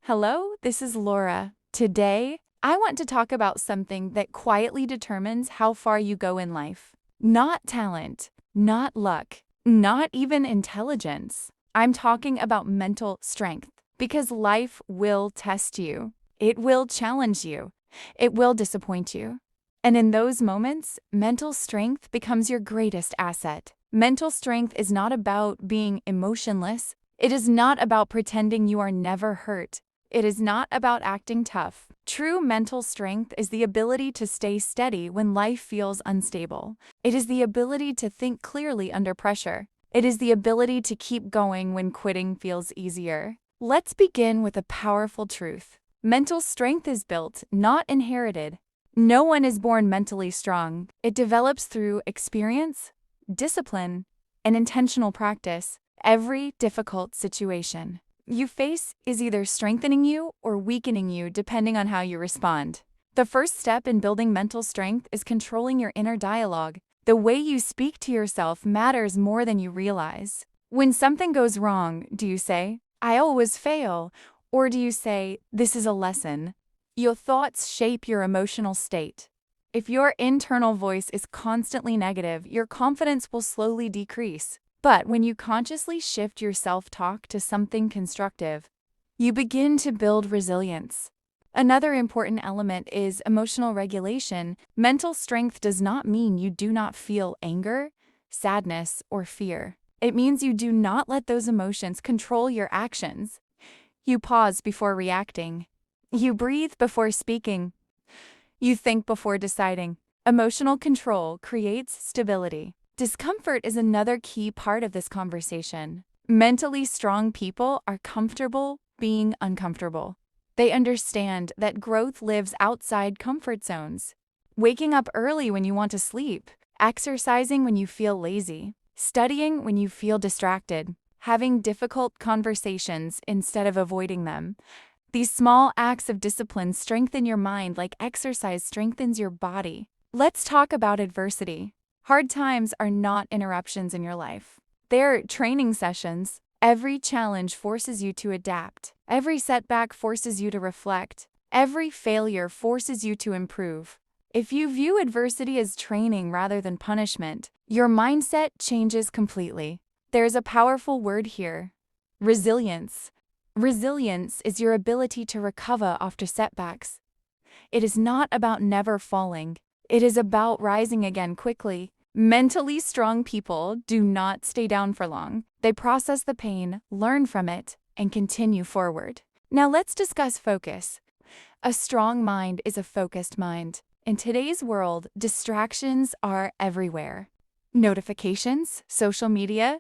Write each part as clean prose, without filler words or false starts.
Hello, this is Laura. Today, I want to talk about something that quietly determines how far you go in life. Not talent, not luck, not even intelligence. I'm talking about mental strength because life will test you. It will challenge you. It will disappoint you. And in those moments, mental strength becomes your greatest asset. Mental strength is not about being emotionless. It is not about pretending you are never hurt. It is not about acting tough. True mental strength is the ability to stay steady when life feels unstable. It is the ability to think clearly under pressure. It is the ability to keep going when quitting feels easier. Let's begin with a powerful truth. Mental strength is built, not inherited. No one is born mentally strong. It develops through experience, discipline, and intentional practice. Every difficult situation you face is either strengthening you or weakening you depending on how you respond. The first step in building mental strength is controlling your inner dialogue. The way you speak to yourself matters more than you realize. When something goes wrong, do you say, "I always fail," or do you say, "This is a lesson"? Your thoughts shape your emotional state. If your internal voice is constantly negative, your confidence will slowly decrease. But when you consciously shift your self-talk to something constructive, you begin to build resilience. Another important element is emotional regulation. Mental strength does not mean you do not feel anger, sadness, or fear. It means you do not let those emotions control your actions. You pause before reacting. You breathe before speaking. You think before deciding. Emotional control creates stability. Discomfort is another key part of this conversation. Mentally strong people are comfortable being uncomfortable. They understand that growth lives outside comfort zones. Waking up early when you want to sleep, exercising when you feel lazy, studying when you feel distracted, having difficult conversations instead of avoiding them. These small acts of discipline strengthen your mind like exercise strengthens your body. Let's talk about adversity. Hard times are not interruptions in your life. They're training sessions. Every challenge forces you to adapt. Every setback forces you to reflect. Every failure forces you to improve. If you view adversity as training rather than punishment, your mindset changes completely. There's a powerful word here: resilience. Resilience is your ability to recover after setbacks. It is not about never falling. It is about rising again quickly. Mentally strong people do not stay down for long. They process the pain, learn from it, and continue forward. Now let's discuss focus. A strong mind is a focused mind. In today's world, distractions are everywhere. Notifications, social media,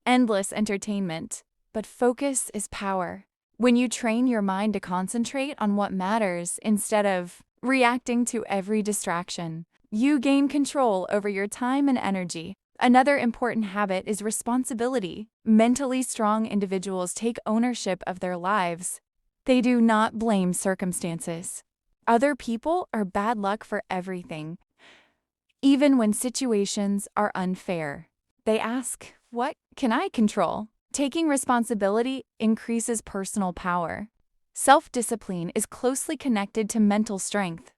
endless entertainment. But focus is power. When you train your mind to concentrate on what matters instead of reacting to every distraction, you gain control over your time and energy. Another important habit is responsibility. Mentally strong individuals take ownership of their lives. They do not blame circumstances. Other people are bad luck for everything. Even when situations are unfair, they ask, "What can I control?" Taking responsibility increases personal power. Self-discipline is closely connected to mental strength.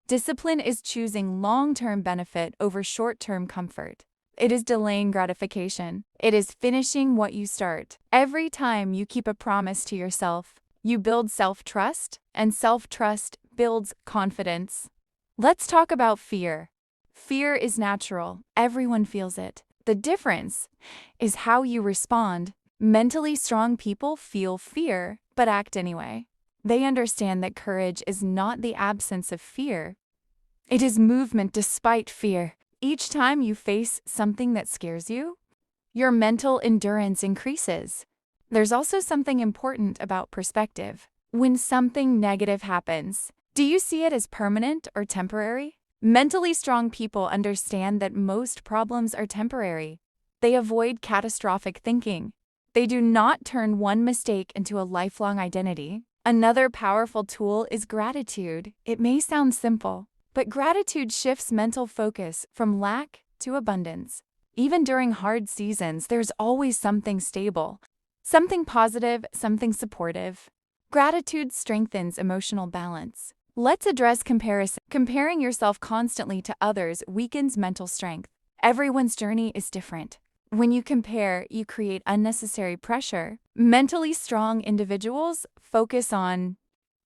Discipline is choosing long-term benefit over short-term comfort. It is delaying gratification. It is finishing what you start. Every time you keep a promise to yourself, you build self-trust, and self-trust builds confidence. Let's talk about fear. Fear is natural. Everyone feels it. The difference is how you respond. Mentally strong people feel fear, but act anyway. They understand that courage is not the absence of fear. It is movement despite fear. Each time you face something that scares you, your mental endurance increases. There's also something important about perspective. When something negative happens, do you see it as permanent or temporary? Mentally strong people understand that most problems are temporary. They avoid catastrophic thinking. They do not turn one mistake into a lifelong identity. Another powerful tool is gratitude. It may sound simple, but gratitude shifts mental focus from lack to abundance. Even during hard seasons, there's always something stable, something positive, something supportive. Gratitude strengthens emotional balance. Let's address comparison. Comparing yourself constantly to others weakens mental strength. Everyone's journey is different. When you compare, you create unnecessary pressure. Mentally strong individuals focus on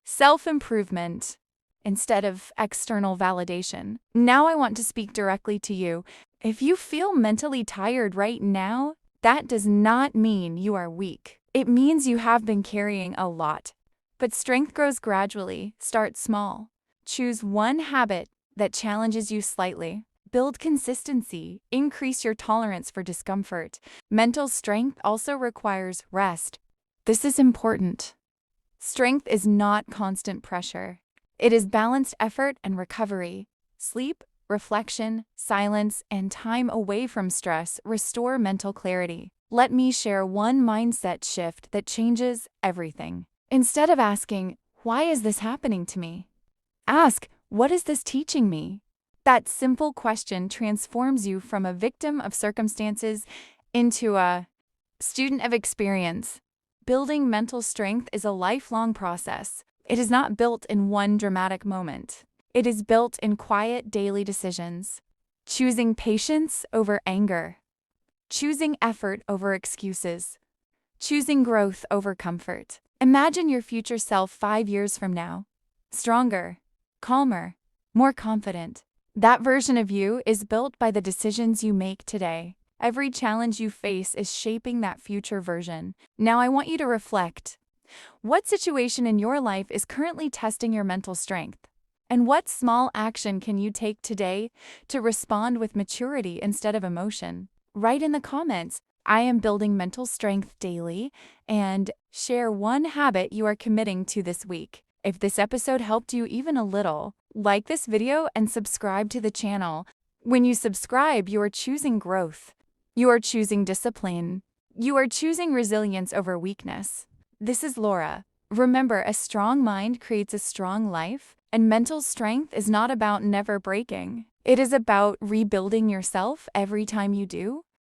self-improvement instead of external validation. Now I want to speak directly to you. If you feel mentally tired right now, that does not mean you are weak. It means you have been carrying a lot. But strength grows gradually. Start small. Choose one habit that challenges you slightly. Build consistency. Increase your tolerance for discomfort. Mental strength also requires rest. This is important. Strength is not constant pressure. It is balanced effort and recovery. Sleep, reflection, silence, and time away from stress restore mental clarity. Let me share one mindset shift that changes everything. Instead of asking, "Why is this happening to me?" ask, "What is this teaching me?" That simple question transforms you from a victim of circumstances into a student of experience. Building mental strength is a lifelong process. It is not built in one dramatic moment. It is built in quiet daily decisions. Choosing patience over anger. Choosing effort over excuses. Choosing growth over comfort. Imagine your future self 5 years from now. Stronger, calmer, more confident. That version of you is built by the decisions you make today. Every challenge you face is shaping that future version. Now I want you to reflect. What situation in your life is currently testing your mental strength? And what small action can you take today to respond with maturity instead of emotion? Write in the comments, "I am building mental strength daily," and share one habit you are committing to this week. If this episode helped you even a little, like this video and subscribe to the channel. When you subscribe, you are choosing growth. You are choosing discipline. You are choosing resilience over weakness. This is Laura. Remember, a strong mind creates a strong life, and mental strength is not about never breaking. It is about rebuilding yourself every time you do.